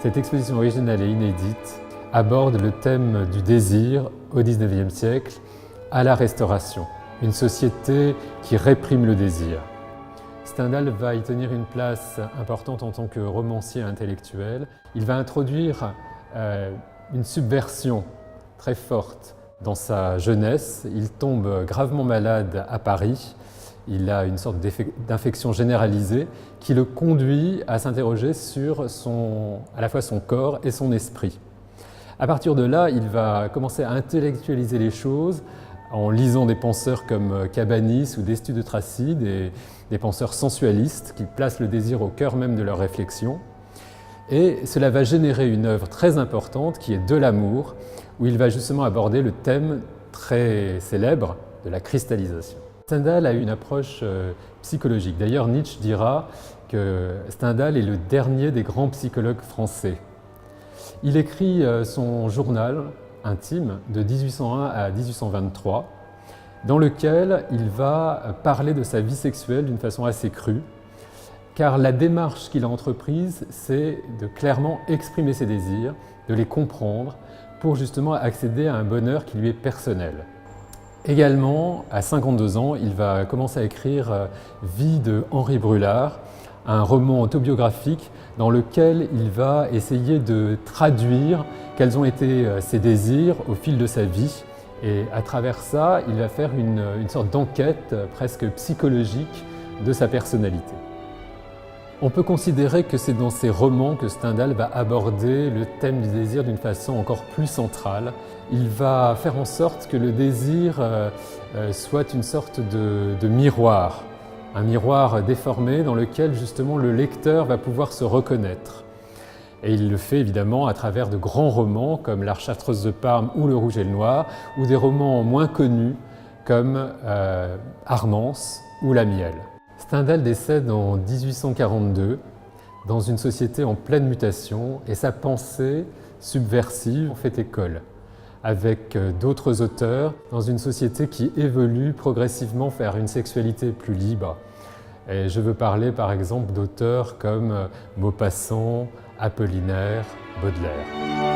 Cette exposition originale et inédite aborde le thème du désir au XIXe siècle à la Restauration, une société qui réprime le désir. Stendhal va y tenir une place importante en tant que romancier intellectuel. Il va introduire une subversion très forte dans sa jeunesse. Il tombe gravement malade à Paris. Il a une sorte d'infection généralisée qui le conduit à s'interroger sur à la fois son corps et son esprit. À partir de là, il va commencer à intellectualiser les choses en lisant des penseurs comme Cabanis ou Destutt de Tracy, des penseurs sensualistes qui placent le désir au cœur même de leur réflexion. Et cela va générer une œuvre très importante qui est De l'amour, où il va justement aborder le thème très célèbre de la cristallisation. Stendhal a une approche psychologique. D'ailleurs, Nietzsche dira que Stendhal est le dernier des grands psychologues français. Il écrit son journal intime de 1801 à 1823, dans lequel il va parler de sa vie sexuelle d'une façon assez crue, car la démarche qu'il a entreprise, c'est de clairement exprimer ses désirs, de les comprendre, pour justement accéder à un bonheur qui lui est personnel. Également, à 52 ans, il va commencer à écrire Vie de Henri Brulard, un roman autobiographique dans lequel il va essayer de traduire quels ont été ses désirs au fil de sa vie. Et à travers ça, il va faire une sorte d'enquête presque psychologique de sa personnalité. On peut considérer que c'est dans ses romans que Stendhal va aborder le thème du désir d'une façon encore plus centrale. Il va faire en sorte que le désir soit une sorte de miroir, un miroir déformé dans lequel justement le lecteur va pouvoir se reconnaître. Et il le fait évidemment à travers de grands romans comme L'Art chartreuse de Parme ou Le Rouge et le Noir, ou des romans moins connus comme Armance ou La Miel. Stendhal décède en 1842 dans une société en pleine mutation et sa pensée subversive fait école avec d'autres auteurs dans une société qui évolue progressivement vers une sexualité plus libre. Et je veux parler par exemple d'auteurs comme Maupassant, Apollinaire, Baudelaire.